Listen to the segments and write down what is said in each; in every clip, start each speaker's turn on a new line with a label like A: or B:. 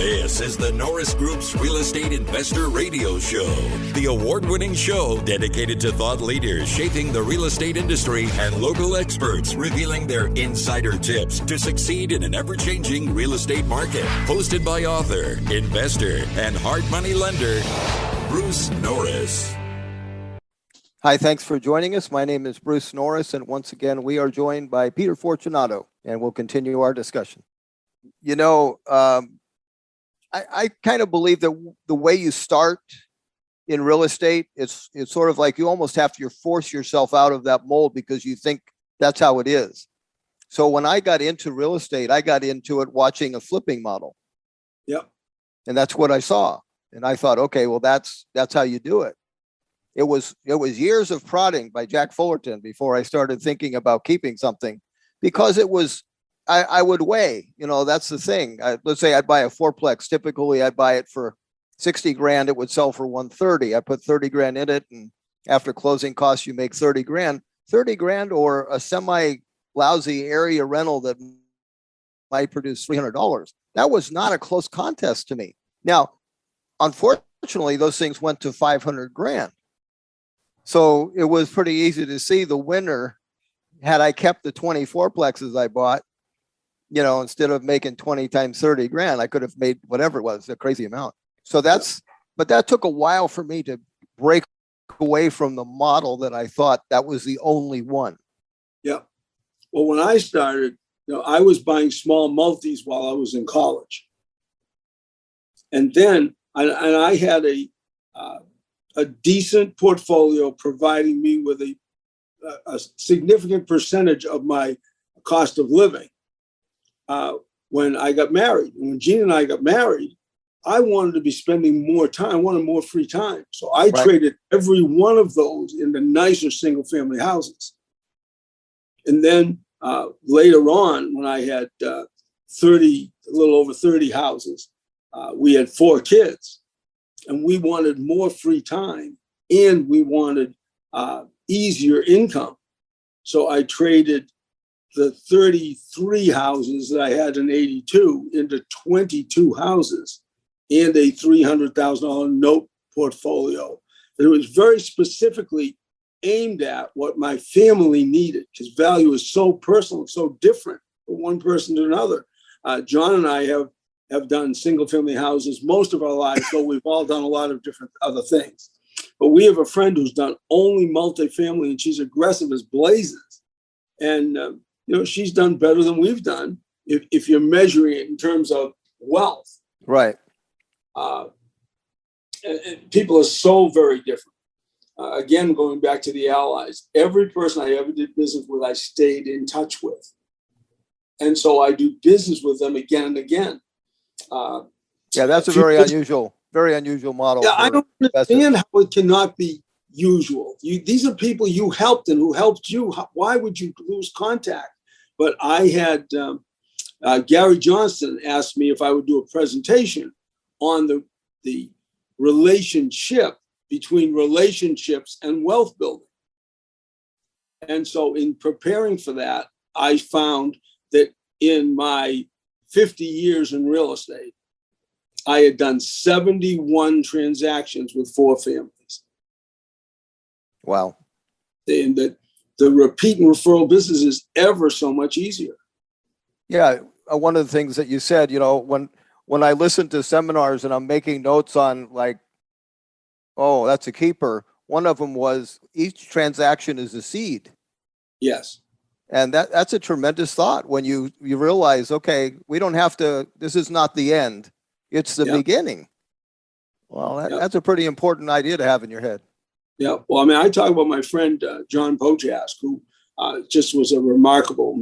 A: This is the Norris Group's Real Estate Investor Radio Show, the award-winning show dedicated to thought leaders shaping the real estate industry and local experts revealing their insider tips to succeed in an ever-changing real estate market. Hosted by author, investor, and hard money lender, Bruce Norris.
B: Hi, thanks for joining us. My name is Bruce Norris, and once again, we are joined by Peter Fortunato, and we'll continue our discussion. You know, I kind of believe that the way you start in real estate, it's sort of like you almost have to force yourself out of that mold because you think that's how it is. So when I got into real estate, I got into it watching a flipping model.
C: Yep.
B: And that's what I saw. And I thought, okay, well, that's how you do it. It was years of prodding by Jack Fullerton before I started thinking about keeping something, because it was, I would weigh, you know, that's the thing. Let's say I'd buy a fourplex. Typically I'd buy it for 60 grand. It would sell for 130. I put 30 grand in it. And after closing costs, you make 30 grand, or a semi lousy area rental that might produce $300. That was not a close contest to me. Now, unfortunately, those things went to 500 grand. So it was pretty easy to see the winner. Had I kept the 24 plexes I bought, you know, instead of making 20 times 30 grand, I could have made whatever it was, a crazy amount. So but that took a while for me to break away from the model that I thought that was the only one.
C: Yeah. Well, when I started, you know, I was buying small multis while I was in college. And then I had a decent portfolio providing me with a significant percentage of my cost of living. When I got married, when Gene and I got married, I wanted to be spending more time. I wanted more free time. So I traded every one of those into nicer single family houses. And then later on, when I had a little over 30 houses, we had 4 kids, and we wanted more free time, and we wanted easier income. So I traded the 33 houses that I had in 82 into 22 houses and a $300,000 note portfolio. It was very specifically aimed at what my family needed, because value is so personal, so different from one person to another. John and I have done single family houses most of our lives, though we've all done a lot of different other things. But we have a friend who's done only multifamily, and she's aggressive as blazes. And you know, she's done better than we've done if you're measuring it in terms of wealth.
B: Right.
C: And people are so very different. Again, going back to the allies, every person I ever did business with, I stayed in touch with. And so I do business with them again and again.
B: Yeah, that's a very unusual model.
C: Yeah, I don't understand how it cannot be usual. These are people you helped and who helped you. Why would you lose contact? But I had Gary Johnson asked me if I would do a presentation on the relationship between relationships and wealth building. And so in preparing for that, I found that in my 50 years in real estate, I had done 71 transactions with 4 families.
B: Wow.
C: And the repeat and referral business is ever so much easier.
B: Yeah. One of the things that you said, you know, when I listen to seminars and I'm making notes on like, oh, that's a keeper. One of them was each transaction is a seed.
C: Yes.
B: And that's a tremendous thought when you realize, okay, we don't have to, this is not the end. It's the beginning. Well, that's a pretty important idea to have in your head.
C: Yeah. Well, I mean, I talk about my friend, John Pojask, who just was a remarkable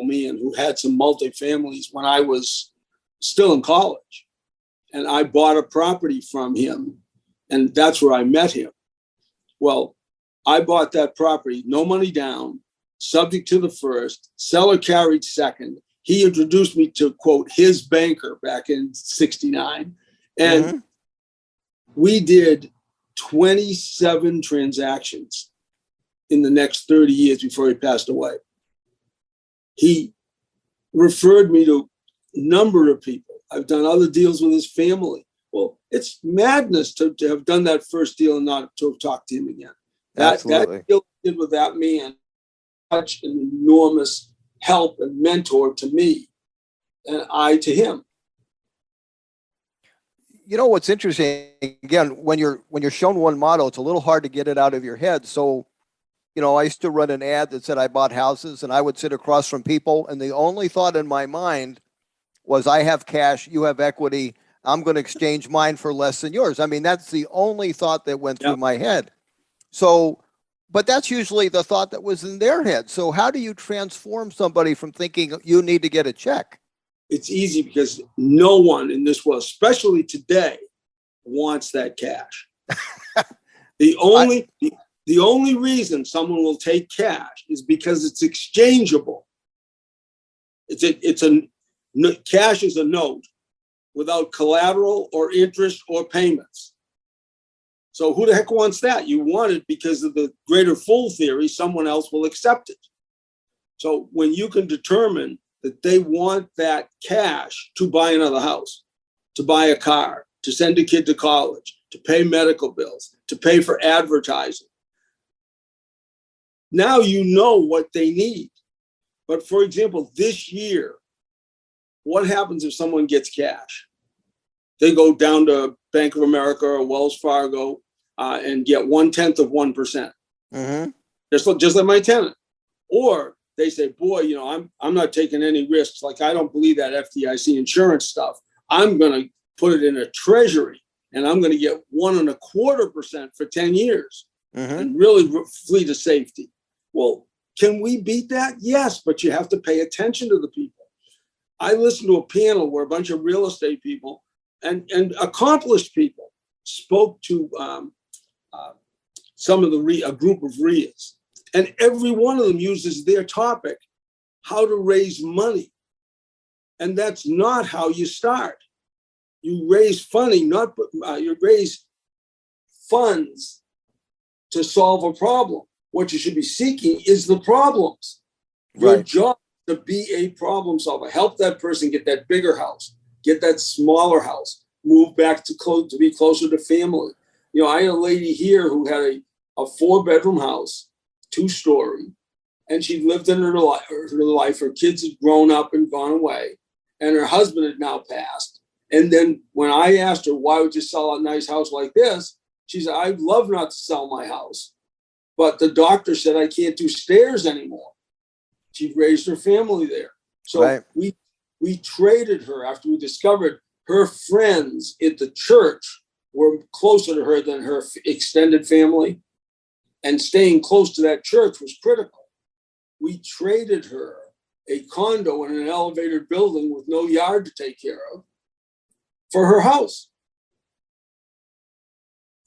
C: man who had some multifamilies when I was still in college. And I bought a property from him, and that's where I met him. Well, I bought that property, no money down, subject to the first, seller carried second. He introduced me to, quote, his banker back in 69. And we did 27 transactions in the next 30 years before he passed away. He referred me to a number of people. I've done other deals with his family. Well, it's madness to have done that first deal and not to have talked to him again.
B: Absolutely.
C: That deal I did with that man, such an enormous help and mentor to me, and I to him.
B: You know what's interesting? Again, when you're shown one model, it's a little hard to get it out of your head. So, I used to run an ad that said I bought houses, and I would sit across from people, and the only thought in my mind was, I have cash, you have equity, I'm going to exchange mine for less than yours. I mean, that's the only thought that went through my head. So, but that's usually the thought that was in their head. So how do you transform somebody from thinking you need to get a check?
C: It's easy because no one in this world, especially today, wants that cash. The only reason someone will take cash is because it's exchangeable. Cash is a note without collateral or interest or payments. So who the heck wants that? You want it because of the greater fool theory, someone else will accept it. So when you can determine that they want that cash to buy another house, to buy a car, to send a kid to college, to pay medical bills, to pay for advertising, now you know what they need. But for example, this year, what happens if someone gets cash? They go down to Bank of America or Wells Fargo and get 1/10 of 1%.
B: Mm-hmm.
C: Just like my tenant. Or they say, boy, I'm not taking any risks. Like, I don't believe that FDIC insurance stuff. I'm going to put it in a treasury and I'm going to get 1.25% for 10 years and really flee to safety. Well, can we beat that? Yes, but you have to pay attention to the people. I listened to a panel where a bunch of real estate people and accomplished people spoke to a group of RIAs. And every one of them uses their topic, how to raise money. And that's not how you start. You raise you raise funds to solve a problem. What you should be seeking is the problems. Your job is to be a problem solver. Help that person get that bigger house, get that smaller house, move back to be closer to family. I had a lady here who had a 4-bedroom house, 2-story, and she lived in her life. Her kids had grown up and gone away, and her husband had now passed. And then when I asked her, why would you sell a nice house like this? She said, I'd love not to sell my house, but the doctor said I can't do stairs anymore. She raised her family there. So we traded her after we discovered her friends at the church were closer to her than her extended family. And staying close to that church was critical. We traded her a condo in an elevated building with no yard to take care of for her house.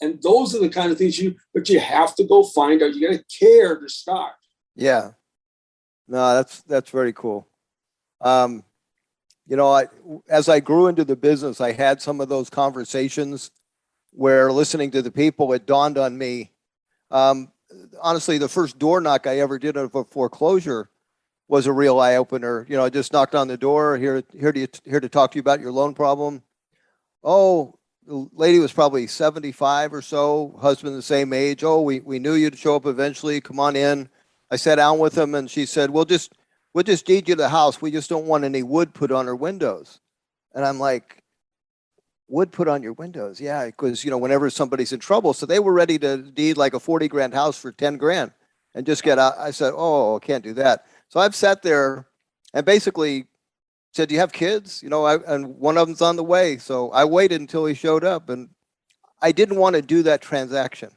C: And those are the kind of things but you have to go find out. You got to care to start.
B: Yeah. No, that's very cool. As I grew into the business, I had some of those conversations where, listening to the people, it dawned on me. Honestly, the first door knock I ever did of a foreclosure was a real eye opener. I just knocked on the door, here to talk to you about your loan problem. Oh, the lady was probably 75 or so, husband the same age. Oh, we knew you'd show up eventually. Come on in. I sat down with him and she said, we'll just deed you the house. We just don't want any wood put on our windows. And I'm like, wood put on your windows? Yeah, because, whenever somebody's in trouble. So they were ready to deed like a 40 grand house for 10 grand and just get out. I said, oh, I can't do that. So I've sat there and basically said, do you have kids? And one of them's on the way. So I waited until he showed up, and I didn't want to do that transaction.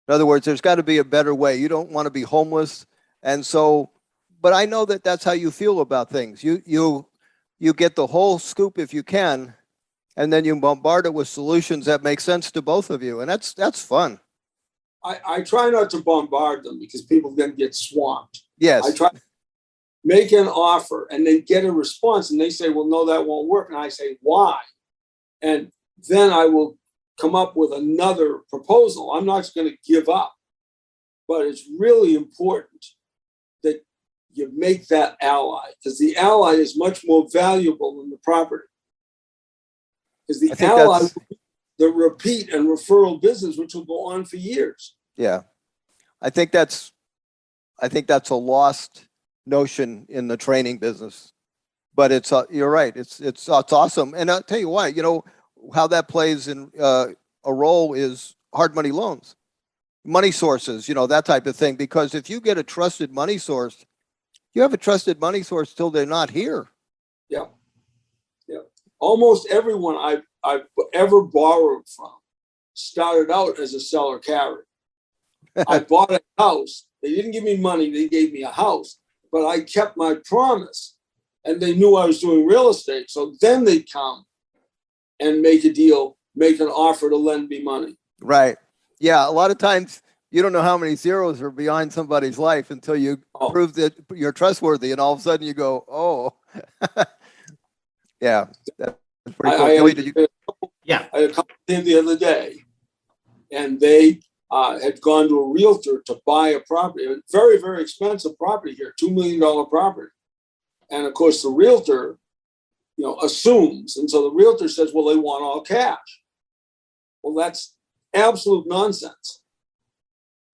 B: In other words, there's got to be a better way. You don't want to be homeless. And so, but I know that that's how you feel about things. You get the whole scoop if you can, and then you bombard it with solutions that make sense to both of you. And that's fun.
C: I try not to bombard them because people then get swamped.
B: Yes.
C: I try to make an offer and they get a response and they say, well, no, that won't work. And I say, why? And then I will come up with another proposal. I'm not going to give up, but it's really important that you make that ally, because the ally is much more valuable than the property. Because the
B: I think
C: ally,
B: that's,
C: the repeat and referral business, which will go on for years.
B: yeah, I think that's a lost notion in the training business. But it's you're right. It's awesome. And I'll tell you why. You know how that plays in a role is hard money loans, money sources. You know, that type of thing. Because if you get a trusted money source, you have a trusted money source till they're not here.
C: Yeah, yeah. Almost everyone I've ever borrowed from started out as a seller carry. I bought a house. They didn't give me money. They gave me a house, but I kept my promise. And they knew I was doing real estate. So then they'd come and make a deal, make an offer to lend me money.
B: Right. Yeah. A lot of times you don't know how many zeros are behind somebody's life until you prove that you're trustworthy. And all of a sudden you go, oh, yeah. That's pretty cool.
C: I had a couple in the other day, and they had gone to a realtor to buy a property, a very, very expensive property here, $2 million property. And of course, the realtor, assumes. And so the realtor says, well, they want all cash. Well, that's absolute nonsense.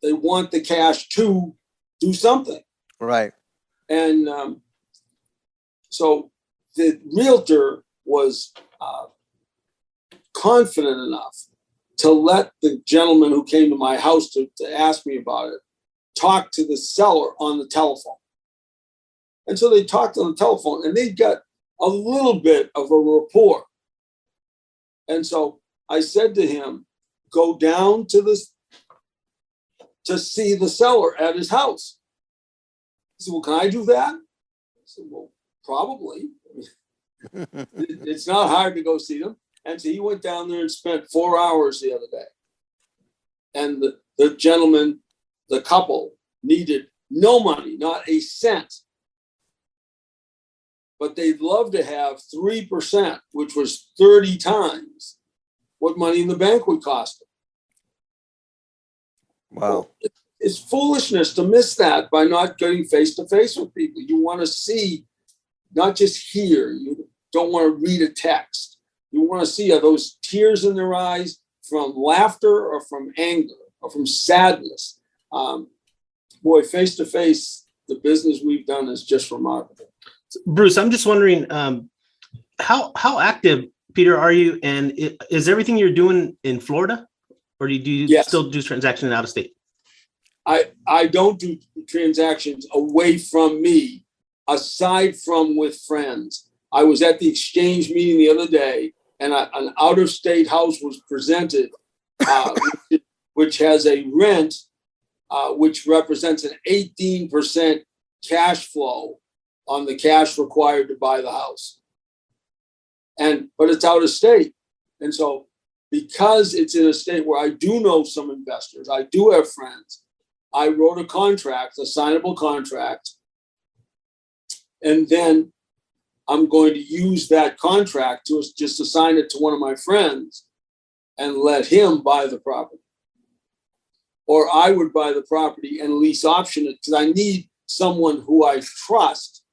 C: They want the cash to do something.
B: Right.
C: And so the realtor was confident enough to let the gentleman who came to my house to ask me about it talk to the seller on the telephone. And so they talked on the telephone, and they got a little bit of a rapport. And so I said to him, go down to see the seller at his house. He said, well, can I do that? I said, well, probably. It's not hard to go see them. And so he went down there and spent 4 hours the other day. And the gentleman, the couple, needed no money, not a cent. But they'd love to have 3%, which was 30 times what money in the bank would cost them.
B: Wow.
C: Well, it's foolishness to miss that by not getting face to face with people. You want to see, not just hear. You don't want to read a text. You want to see, are those tears in their eyes from laughter or from anger or from sadness? Boy, face to face, the business we've done is just remarkable.
D: Bruce, I'm just wondering, how active, Peter, are you? And is everything you're doing in Florida, or do you still do transactions out of state?
C: I don't do transactions away from me, aside from with friends. I was at the exchange meeting the other day, and an out-of-state house was presented, which has a rent, which represents an 18% cash flow on the cash required to buy the house. But it's out of state. And so because it's in a state where I do know some investors, I do have friends, I wrote a contract, a signable contract, and then I'm going to use that contract to just assign it to one of my friends and let him buy the property. Or I would buy the property and lease option it, because I need someone who I trust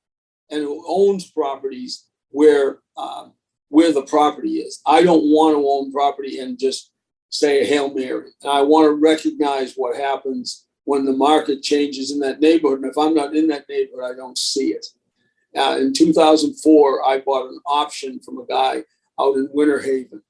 C: and who owns properties where the property is. I don't want to own property and just say a Hail Mary. And I want to recognize what happens when the market changes in that neighborhood. And if I'm not in that neighborhood, I don't see it. In 2004, I bought an option from a guy out in Winter Haven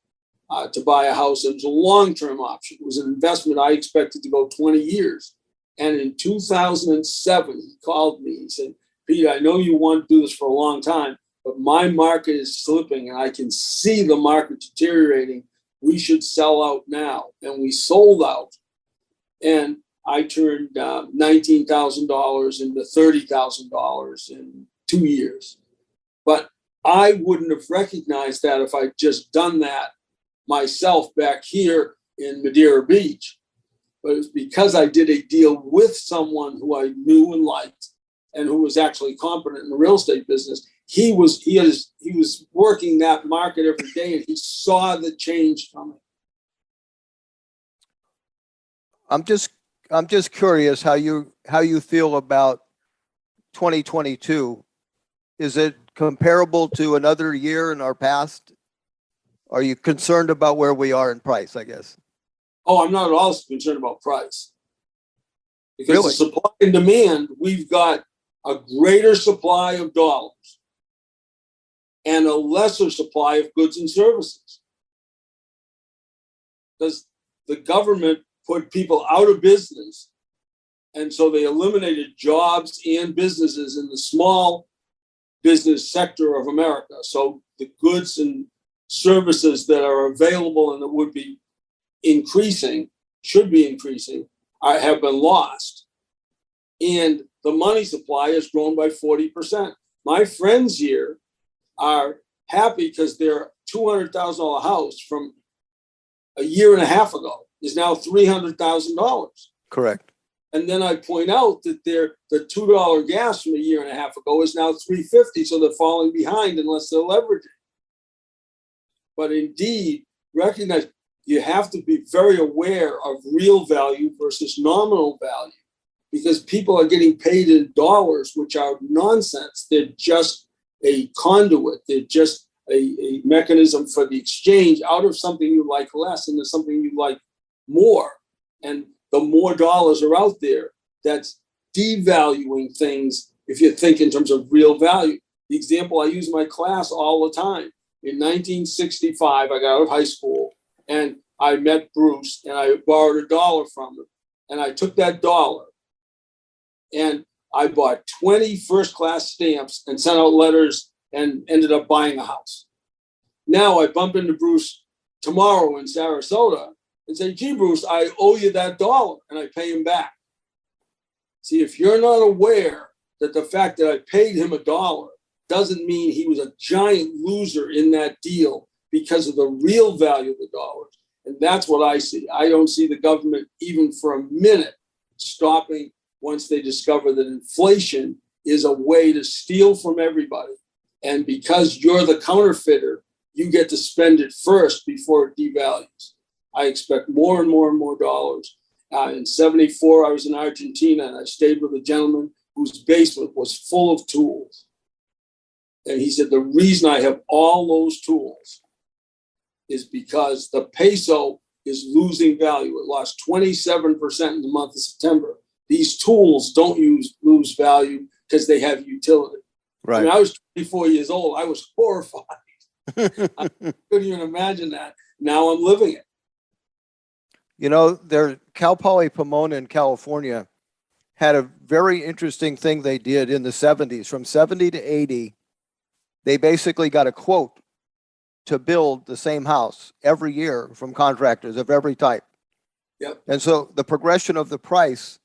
C: to buy a house. It was a long-term option. It was an investment I expected to go 20 years. And in 2007, he called me. He said, Pete, I know you want to do this for a long time, but my market is slipping and I can see the market deteriorating. We should sell out now. And we sold out. And I turned $19,000 into $30,000 in 2 years. But I wouldn't have recognized that if I'd just done that myself back here in Madeira Beach. But it was because I did a deal with someone who I knew and liked and who was actually competent in the real estate business. He was working that market every day, and he saw the change coming.
B: I'm just curious how you feel about 2022. Is it comparable to another year in our past? are you concerned about where we are in price, I guess?
C: Oh, I'm not at all concerned about price. Because
B: Really?
C: the supply and demand, we've got a greater supply of dollars and a lesser supply of goods and services. Because the government put people out of business, and so they eliminated jobs and businesses in the small business sector of America. So the goods and services that are available and that would be increasing, should be increasing, have been lost. And the money supply has grown by 40%. My friends here are happy because their $200,000 house from a year and a half ago is now $300,000.
B: Correct.
C: And then I point out that the $2 gas from a year and a half ago is now $3.50, so they're falling behind unless they're leveraging. But indeed, recognize you have to be very aware of real value versus nominal value, because people are getting paid in dollars, which are nonsense. They're just a conduit. They're just a mechanism for the exchange out of something you like less into something you like more. And the more dollars are out there, that's devaluing things if you think in terms of real value. The example I use in my class all the time. In 1965, I got out of high school and I met Bruce and I borrowed $1 from him. And I took that $1 and I bought 20 first-class stamps and sent out letters and ended up buying a house. Now I bump into Bruce tomorrow in Sarasota and say, gee, Bruce, I owe you that $1, and I pay him back. See, if you're not aware that the fact that I paid him $1 doesn't mean he was a giant loser in that deal because of the real value of the dollars. And that's what I see. I don't see the government even for a minute stopping once they discover that inflation is a way to steal from everybody. And because you're the counterfeiter, you get to spend it first before it devalues. I expect more and more and more dollars. In 74, I was in Argentina and I stayed with a gentleman whose basement was full of tools. And he said, the reason I have all those tools is because the peso is losing value. It lost 27% in the month of September. These tools don't lose value because they have utility.
B: Right.
C: I mean, I was 24 years old. I was horrified. I couldn't even imagine that. Now I'm living it.
B: You know, Cal Poly Pomona in California had a very interesting thing they did in the 70s. From 70 to 80, they basically got a quote to build the same house every year from contractors of every type.
C: Yep.
B: And so the progression of the price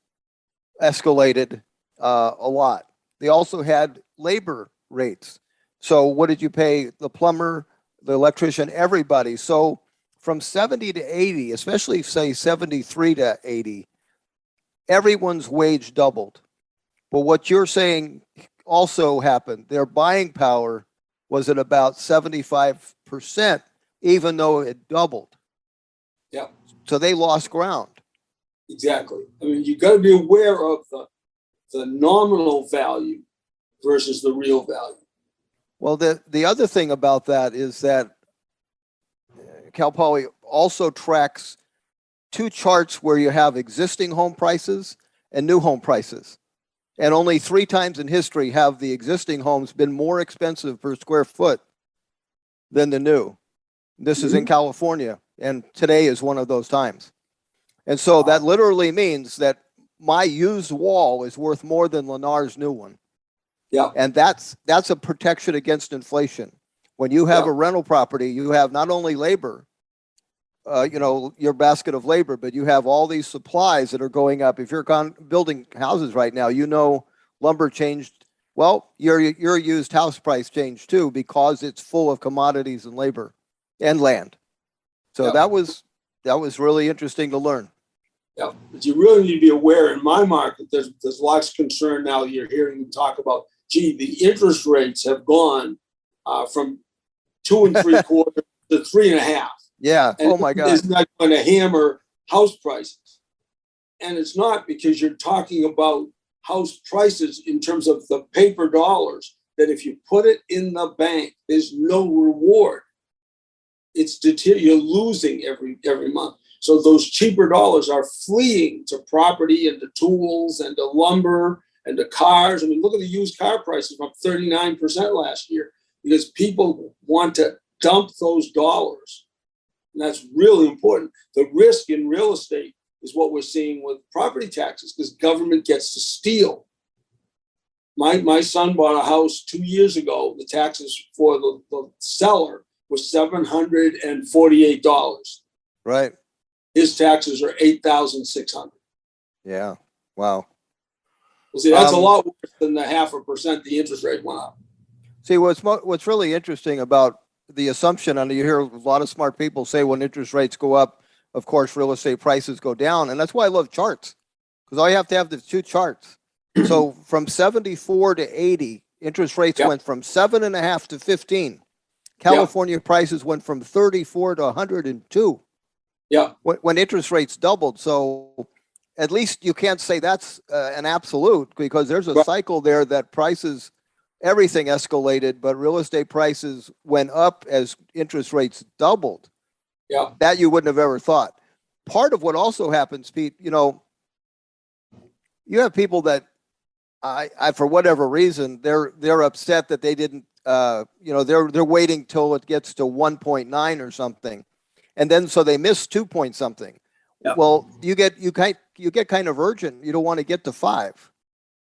B: escalated a lot. They also had labor rates. So what did you pay the plumber, the electrician, everybody? So from 70 to 80, especially say 73 to 80, everyone's wage doubled. But what you're saying also happened. Their buying power was at about 75%, even though it doubled.
C: Yeah.
B: So they lost ground.
C: Exactly. I mean, you got to be aware of the nominal value versus the real value.
B: Well, the other thing about that is that Cal Poly also tracks two charts where you have existing home prices and new home prices. And only 3 times in history have the existing homes been more expensive per square foot than the new. This is in California, and today is one of those times. And so that literally means that my used wall is worth more than Lennar's new one.
C: Yeah.
B: And that's a protection against inflation. When you have a rental property, you have not only labor, your basket of labor, but you have all these supplies that are going up. If you're building houses right now, lumber changed. Well, your used house price changed too, because it's full of commodities and labor and land. So that was really interesting to learn.
C: Yeah, but you really need to be aware. In my market, there's lots of concern now. You're hearing me talk about, gee, the interest rates have gone from 2 3/4 to 3.5.
B: Yeah.
C: And
B: oh my God.
C: It's not going to hammer house prices. And it's not, because you're talking about house prices in terms of the paper dollars, that if you put it in the bank, there's no reward. you're losing every month. So those cheaper dollars are fleeing to property and to tools and to lumber and to cars. I mean, look at the used car prices, up 39% last year, because people want to dump those dollars. And that's really important. The risk in real estate is what we're seeing with property taxes, because government gets to steal. My son bought a house 2 years ago. The taxes for the seller was $748.
B: Right.
C: His taxes are $8,600.
B: Yeah. Wow.
C: Well, see, that's a lot worse than the 0.5% the interest rate went up.
B: See, what's really interesting about the assumption, and you hear a lot of smart people say when interest rates go up, of course, real estate prices go down. And that's why I love charts, because all you have to have the two charts. So from 74 to 80, interest rates went from 7.5 to 15. California prices went from 34 to 102.
C: Yeah.
B: When interest rates doubled. So at least you can't say that's an absolute, because there's a cycle there that prices, everything escalated, but real estate prices went up as interest rates doubled.
C: Yeah.
B: That you wouldn't have ever thought. Part of what also happens, Pete, you have people that I for whatever reason, they're upset that they didn't, they're waiting till it gets to 1.9 or something. And then, so they miss 2 point something. Yeah. Well, you get kind of urgent. You don't want to get to 5.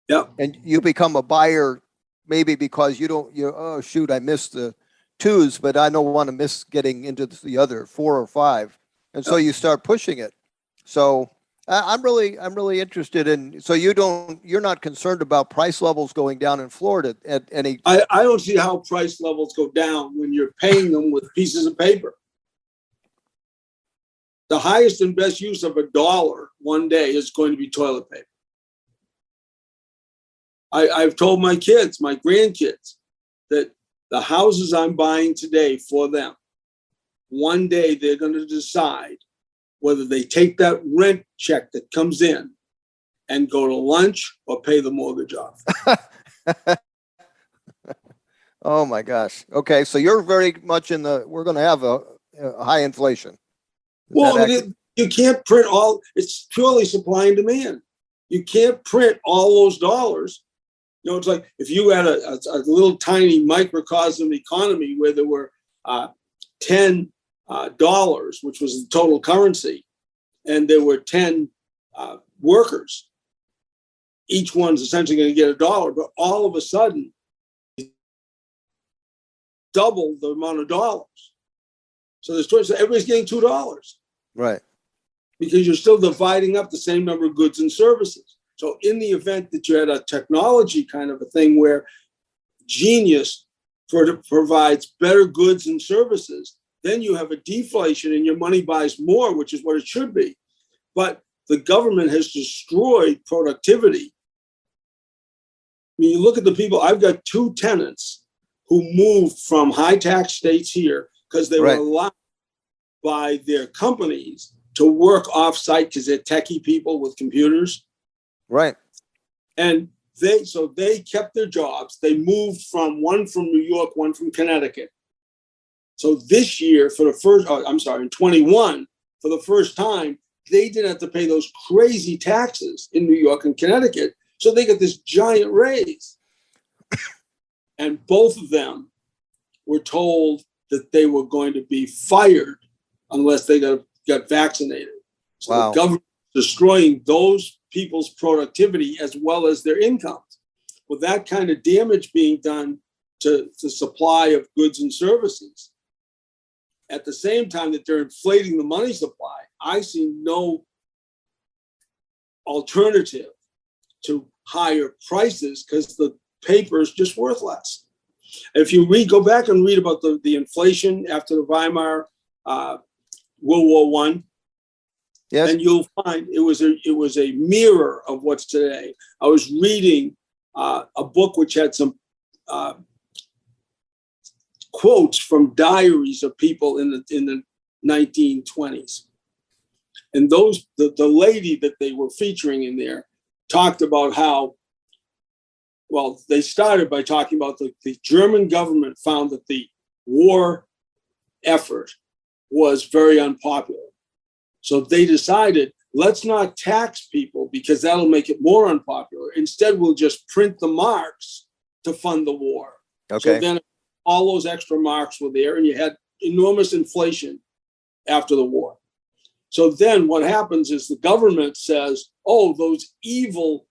C: Yeah.
B: And you become a buyer, maybe because oh shoot, I missed the 2s, but I don't want to miss getting into the other 4 or 5. And so you start pushing it. So I'm really interested in, so you're not concerned about price levels going down in Florida at any.
C: I don't see how price levels go down when you're paying them with pieces of paper. The highest and best use of $1 one day is going to be toilet paper. I've told my kids, my grandkids, that the houses I'm buying today for them, one day they're going to decide whether they take that rent check that comes in and go to lunch or pay the mortgage off.
B: Oh my gosh. Okay. So you're very much we're going to have a high inflation.
C: Well, you can't print it's purely supply and demand. You can't print all those dollars. It's like if you had a little tiny microcosm economy where there were $10, which was the total currency, and there were 10 workers. Each one's essentially going to get $1, but all of a sudden, double the amount of dollars. So everybody's getting $2.
B: Right.
C: Because you're still dividing up the same number of goods and services. So in the event that you had a technology kind of a thing where genius provides better goods and services, then you have a deflation and your money buys more, which is what it should be. But the government has destroyed productivity. I mean, you look at the people, I've got 2 tenants who moved from high tax states here because they were allowed by their companies to work off-site because they're techie people with computers.
B: Right.
C: And they kept their jobs. They moved one from New York, one from Connecticut. So this year, in 21, for the first time, they didn't have to pay those crazy taxes in New York and Connecticut. So they got this giant raise. And both of them were told that they were going to be fired unless they got vaccinated. So the government is destroying those people's productivity as well as their incomes. With that kind of damage being done to the supply of goods and services, at the same time that they're inflating the money supply, I see no alternative to higher prices because the paper is just worth less. If you go back and read about the inflation after the Weimar World War I, yes, and you'll find it was a mirror of what's today. I was reading a book which had some quotes from diaries of people in the 1920s, and the lady that they were featuring in there talked about how. Well, they started by talking about the German government found that the war effort was very unpopular. So they decided, let's not tax people because that'll make it more unpopular. Instead, we'll just print the marks to fund the war.
B: Okay.
C: So then all those extra marks were there, and you had enormous inflation after the war. So then what happens is the government says, oh, those evil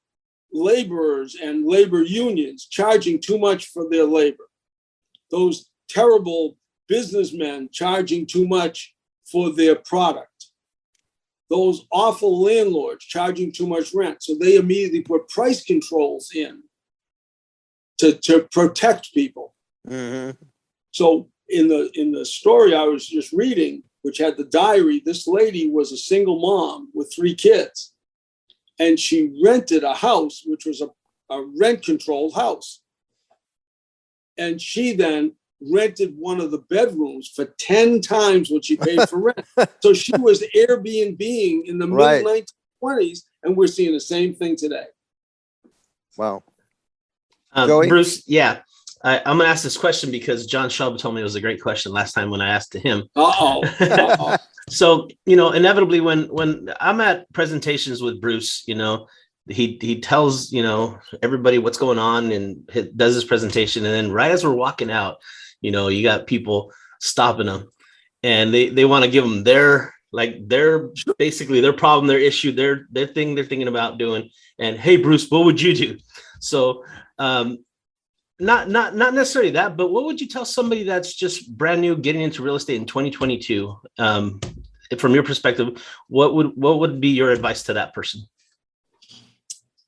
C: laborers and labor unions charging too much for their labor. Those terrible businessmen charging too much for their product. Those awful landlords charging too much rent. So they immediately put price controls in to protect people.
B: Mm-hmm.
C: So in the story I was just reading, which had the diary, this lady was a single mom with 3 kids. And she rented a house, which was a rent-controlled house. And she then rented one of the bedrooms for 10 times what she paid for rent. So she was Airbnb-ing in the mid-1920s, and we're seeing the same thing today.
B: Wow. Joey?
D: Bruce, yeah. I'm going to ask this question because John Shelby told me it was a great question last time when I asked to him.
C: Uh-oh.
D: So, inevitably when I'm at presentations with Bruce, he tells, everybody what's going on and does his presentation. And then right as we're walking out, you got people stopping him and they want to give them their basically their problem, their issue, their thing they're thinking about doing. And hey, Bruce, what would you do? So, not necessarily that, but what would you tell somebody that's just brand new getting into real estate in 2022? From your perspective, what would be your advice to that person?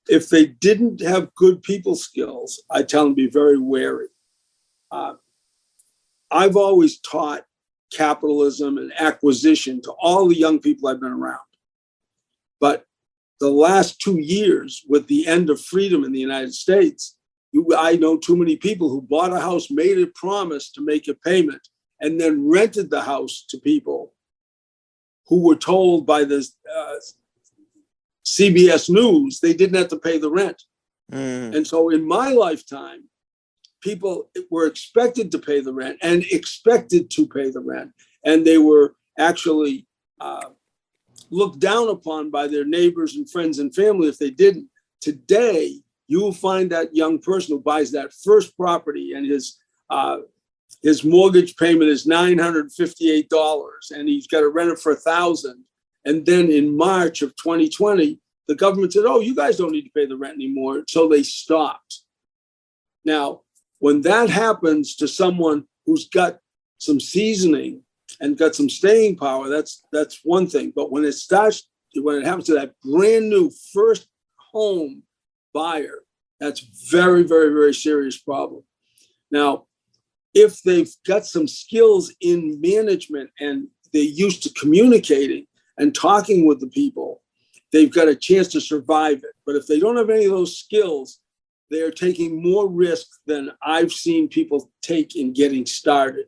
C: If they didn't have good people skills, I tell them to be very wary. I've always taught capitalism and acquisition to all the young people I've been around. But the last 2 years, with the end of freedom in the United States, I know too many people who bought a house, made a promise to make a payment, and then rented the house to people who were told by the CBS News they didn't have to pay the rent. And so in my lifetime, people were expected to pay the rent and expected to pay the rent. And they were actually looked down upon by their neighbors and friends and family if they didn't. Today, you will find that young person who buys that first property and his mortgage payment is $958 and he's got to rent it for $1,000. And then in March of 2020, the government said, oh, you guys don't need to pay the rent anymore. So they stopped. Now, when that happens to someone who's got some seasoning and got some staying power, that's one thing. But when it happens to that brand new first home buyer, that's very, very, very serious problem. Now, if they've got some skills in management and they're used to communicating and talking with the people, they've got a chance to survive it. But if they don't have any of those skills, they are taking more risk than I've seen people take in getting started.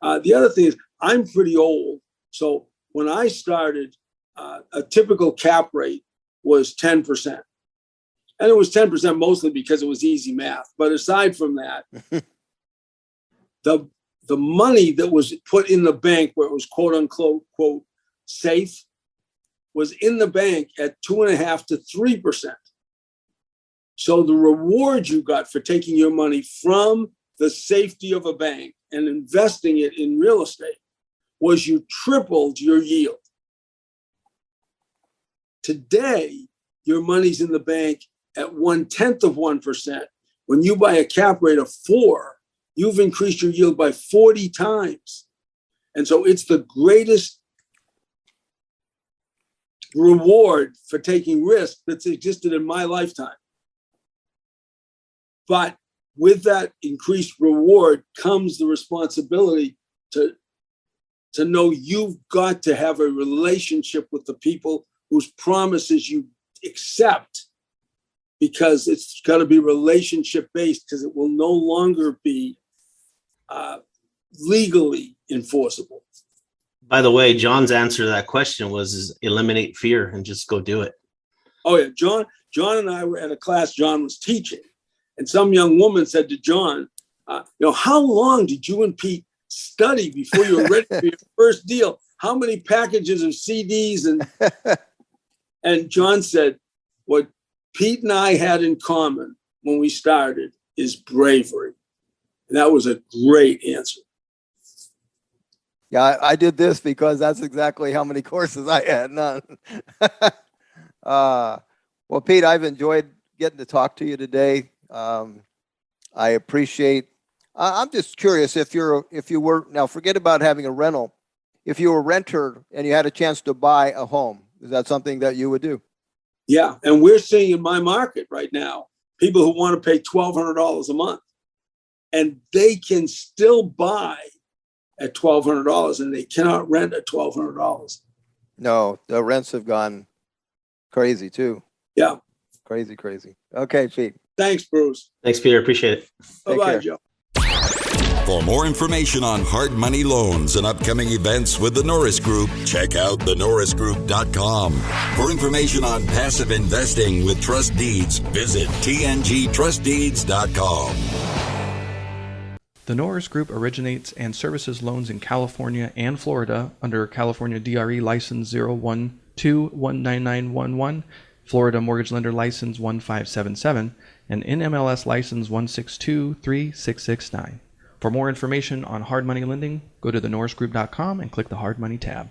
C: The other thing is I'm pretty old. So when I started, a typical cap rate was 10%. And it was 10% mostly because it was easy math. But aside from that, the money that was put in the bank where it was quote unquote quote safe was in the bank at 2.5% to 3%. So the reward you got for taking your money from the safety of a bank and investing it in real estate was you tripled your yield. Today, your money's in the bank at 0.1%. When you buy a cap rate of 4, you've increased your yield by 40 times. And so it's the greatest reward for taking risk that's existed in my lifetime. But with that increased reward comes the responsibility to know you've got to have a relationship with the people whose promises you accept, because it's got to be relationship based, because it will no longer be legally enforceable.
D: By the way, John's answer to that question was eliminate fear and just go do it.
C: Oh yeah, John and I were at a class John was teaching, and some young woman said to John, how long did you and Pete study before you were ready for your first deal. How many packages of CDs? And John said, what Pete and I had in common when we started is bravery. And that was a great answer.
B: Yeah, I did this because that's exactly how many courses I had. None. Well, Pete, I've enjoyed getting to talk to you today. I appreciate. I'm just curious if you were now, forget about having a rental. If you were a renter and you had a chance to buy a home, is that something that you would do?
C: Yeah, and we're seeing in my market right now people who want to pay $1,200 a month, and they can still buy at $1,200, and they cannot rent at $1,200.
B: No, the rents have gone crazy too.
C: Yeah.
B: Crazy. Okay, Pete.
C: Thanks, Bruce.
D: Thanks, Peter. Appreciate it.
C: Bye-bye,
B: care.
C: Joe.
A: For more information on hard money loans and upcoming events with the Norris Group, check out thenorrisgroup.com. For information on passive investing with trust deeds, visit tngtrustdeeds.com.
E: The Norris Group originates and services loans in California and Florida under California DRE License 012-19911, Florida Mortgage Lender License 1577, and NMLS License 1623669. For more information on hard money lending, go to thenorrisgroup.com and click the Hard Money tab.